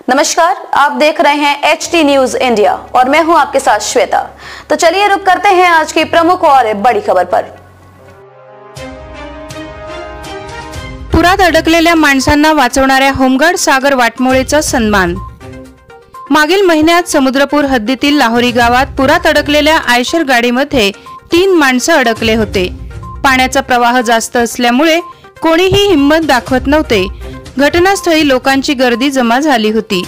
नमस्कार, आप देख रहे हैं HT न्यूज इंडिया और मैं हूं आपके साथ श्वेता। तो चलिए रुक करते हैं आज की प्रमुख और बड़ी खबर पर। पुरात अडकलेल्या माणसांना वाचवणाऱ्या होमगार्ड सागर वाटमोळेचा सन्मान। मागील महिन्यात समुद्रपूर हद्दीतील लाहोरी गावात पुरात अडकलेल्या आयशर गाडीमध्ये 3 माणसं अडकले होते। पाण्याचा प्रवाह जास्त असल्यामुळे कोणीही हिंमत दाखवत नव्हते। घटनास्थळी लोकांची गर्दी जमा झाली होती।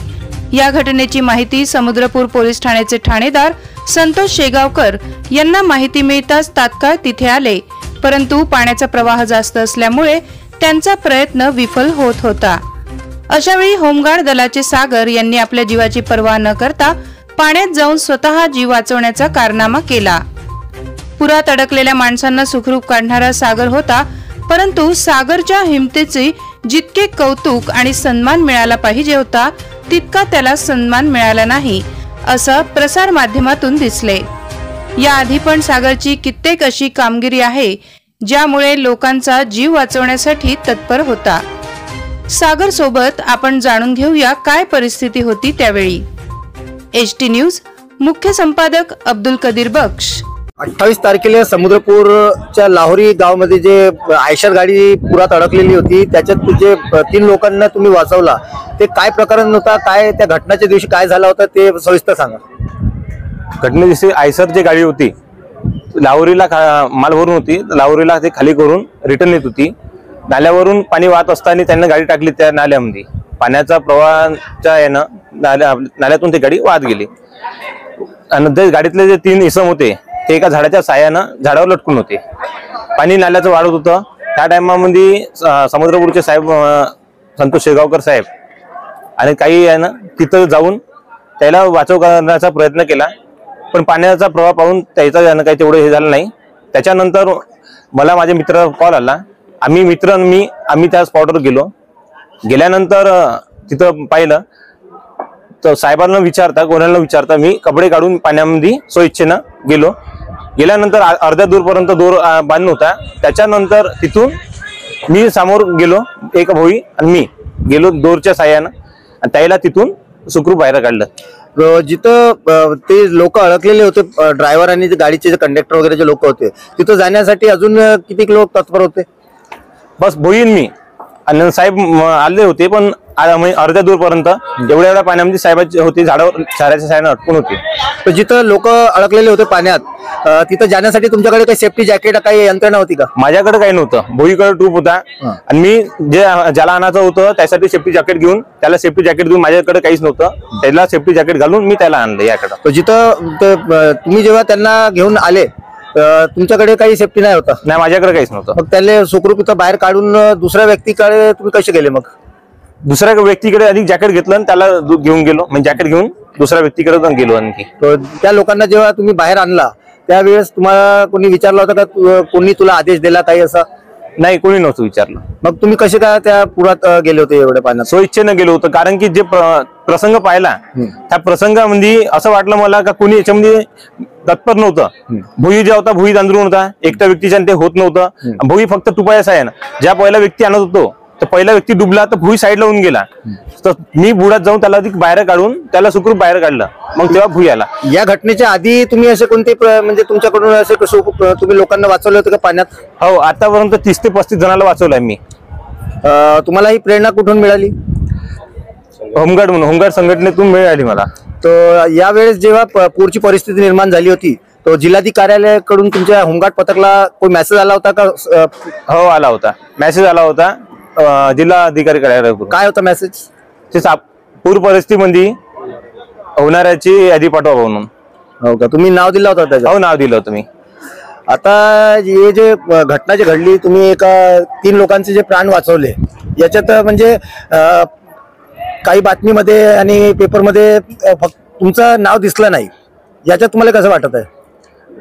या घटनेची माहिती समुद्रपूर पोलीस ठाण्याचे ठाणेदार संतोष शेगावकर यांना माहिती मिळताच तात्काळ तिथे आले, परंतु पाण्याचा प्रवाह जास्त असल्यामुळे त्यांचा प्रयत्न विफल होत होता। अशा वेळी होमगार्ड दलाचे सागर यांनी आपल्या जीवाची पर्वा न करता पाण्यात जाऊन स्वतः जीव वाचवण्याचा कारनामा केला। पुरात अडकलेल्या माणसांना सुखरूप काढणारा सागर होता, परंतु सागरच्या हिमतीचे जितके कौतुक आणि सन्मान मिळाला पाहिजे होता तितका त्याला सन्मान मिळाला नाही, असं प्रसार माध्यमातून दिसले। याआधी पण सागरची कित्येक अशी कामगिरी आहे ज्यामुळे लोकांचा जीव वाचवण्यासाठी तत्पर होता। सागर सोबत आपण जाणून घेऊया काय परिस्थिती होती त्यावेळी। HT न्यूज मुख्य संपादक अब्दुल कदीर बख्श। 28 तारखेला समुद्रपूरच्या लाहोरी गावामध्ये जे आयशर गाडी पुरात अडकलेली होती त्याच्यात जे 3 लोकांना तुम्ही वाचवला, ते काय प्रकरण होता, काय त्या घटनेच्या दिवशी काय झाला होता ते सविस्तर सांगा। घटने दिवशी आयशर जी गाडी होती लाहोरीला माल भरून होती, लाहोरीला ते खाली करून रिटर्न येत होती। नाल्यावरून पाणी वाहत असताना त्यांना गाडी टाकली त्या नाल्यामध्ये। पाण्याचा प्रवाहाच्या यानं नाल्यातून ती गाडी वाहत गेली आणि ते गाडीतले जे 3 इसम होते ते एका झाडाच्या साह्यानं झाडावर लटकून होते। पाणी नाल्याचं वाढत होतं। त्या टायमामध्ये समुद्रपूरचे साहेब संतोष शेगावकर साहेब आणि काही यानं तिथं जाऊन त्याला वाचव करण्याचा प्रयत्न केला, पण पाण्याचा प्रवाह पाहून त्याचं यानं काही तेवढं हे झालं नाही। त्याच्यानंतर मला माझ्या मित्राचा कॉल आला। आम्ही त्या स्पॉटवर गेल्यानंतर तिथं पाहिलं तर साहेबांना विचारता कोणाला विचारता मी कपडे काढून पाण्यामध्ये स्वइच्छेनं गेल्यानंतर अर्ध्या दूरपर्यंत दोर बांधून होता। त्याच्यानंतर तिथून मी समोर गेलो, एक भोई आणि मी गेलो दोरच्या साह्यानं आणि त्याला तिथून सुखरूप बाहेर काढलं। जिथं ते लोक अडकलेले होते, ड्रायव्हर आणि गाडीचे कंडक्टर वगैरे जे लोक होते, तिथं जाण्यासाठी अजून किती लोक तत्पर होते? बस भोई आणि मी आणि साहेब आले होते, पण अर्ध्या दूरपर्यंत एवढ्या पाण्यामध्ये साहेबांची होती, झाडावर झाडाच्या साह्यानं अटकून होती। तर जिथं लोक अडकलेले होते पाण्यात, तिथं जाण्यासाठी तुमच्याकडे काही सेफ्टी जॅकेट काही यंत्रणा होती का? माझ्याकडे काही नव्हतं। भोईकडे ट्यूब होता आणि मी ज्याला आणायचं होतं त्यासाठी सेफ्टी जॅकेट घेऊन त्याला सेफ्टी जॅकेट देऊन, माझ्याकडे काहीच नव्हतं, त्याला सेफ्टी जॅकेट घालून मी त्याला आणलं याकडे। तर जिथं तुम्ही जेव्हा त्यांना घेऊन आले तुमच्याकडे काही सेफ्टी नाही होता? नाही, माझ्याकडे काहीच नव्हतं। मग त्याला सुखरूप इथं बाहेर काढून दुसऱ्या व्यक्तीकडे तुम्ही कसे गेले? मग दुसऱ्या व्यक्तीकडे अधिक जॅकेट घेतलं आणि त्याला घेऊन गेलो, म्हणजे जॅकेट घेऊन दुसऱ्या व्यक्तीकडे गेलो। आणखी त्या लोकांना जेव्हा तुम्ही बाहेर आणला त्यावेळेस तुम्हाला कोणी विचारलं होतं का, कोणी तुला आदेश दिला काही असं? नाही, कोणी नव्हतं विचारलं। मग तुम्ही कसे काय त्या पुरात गेले होते एवढ्या पाण्यात? स्वइच्छेनं गेलो होतो, कारण की जे प्रसंग पाहिला त्या प्रसंगामध्ये असं वाटलं मला का कोणी याच्यामध्ये तत्पर नव्हतं। भुई जे होता भुई अंदरून होता, एकट्या व्यक्तीच्या ते होत नव्हतं। भुई फक्त तुपायाचा आहे ना, ज्या पहिला व्यक्ती आणत होतो तर पहिला व्यक्ती डुबला तर भुई साईडला होऊन गेला, तर मी बुडात जाऊन त्याला बाहेर काढून त्याला सुखरूप बाहेर काढलं, मग तेव्हा भुई आला। या घटनेच्या आधी तुम्ही असे कोणते म्हणजे तुमच्याकडून असे तुम्ही लोकांना वाचवले होते का पाण्यात? हो, आतापर्यंत 30 ते 35 जणांना वाचवलंय मी। तुम्हाला ही प्रेरणा कुठून मिळाली? होमगार्ड संघटनेतून मिळाली मला। तर यावेळेस जेव्हा पूरची परिस्थिती निर्माण झाली होती तो जिल्हाधिकारी कार्यालयाकडून तुमच्या होमगार्ड पथकला कोई मेसेज आला होता का? हो, आला होता, मेसेज आला होता जिल्हाधिकारी कार्यालयाकडून। काय होता मेसेज? ते पूर परिस्थितीमध्ये होणाऱ्याची यादी पाठवा म्हणून। हो का, तुम्ही नाव दिलं होतं त्याचं? हो, नाव दिलं होतं मी। आता हे जे घटना जी घडली, तुम्ही एका 3 लोकांचे जे प्राण वाचवले, याच्यात म्हणजे काही बातमीमध्ये आणि पेपरमध्ये फक्त तुमचं नाव दिसलं नाही, याच्यात तुम्हाला कसं वाटत आहे?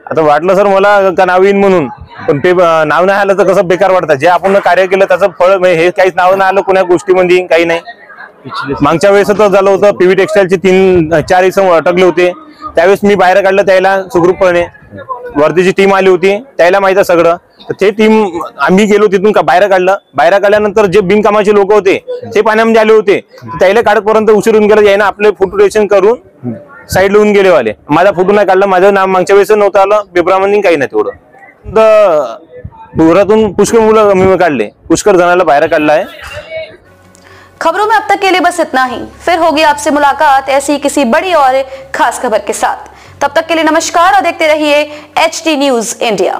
आता वाटलं सर मला का नाव येईन म्हणून, पण ते नाव नाही आलं तर कसं बेकार वाटतं। जे आपण कार्य केलं त्याचं फळ, हे काहीच नाव नाही आलं कोणा गोष्टीमध्ये, काही नाही। मागच्या वेळेस तर झालं होतं, PV टेक्सटाईलचे 3-4 इसम अटकले होते, त्यावेळेस मी बाहेर काढलं त्याला सुखरूपपणे। वर्धेची टीम आली होती, त्याला माहित आहे सगळं. तर ते टीम आम्ही गेलो तिथून बाहेर काढलं. बाहेर काढल्यानंतर जे बिनकामाचे लोक होते ते पाण्यामध्ये आले होते, त्याला काढतपर्यंत उशीर होऊन गेला. याने आपले फोटो डिटेक्शन करून साईड लावून गेले वाले. माझा फोटो नाही काढला, माझं नाव मागच्या वेळेस नव्हतं आलं पेपरामध्ये, काही नाही तेवढं. पुरातून पुष्कळ मुलं मी काढले, पुष्कळ जणांना बाहेर काढला आहे. खबरों में अब तक के लिए बस इतना ही. फिर होगी आपसे मुलाकात ऐसी ही किसी बड़ी और खास खबर के साथ. तब तक के लिए नमस्कार और देखते रहिए HT न्यूज इंडिया.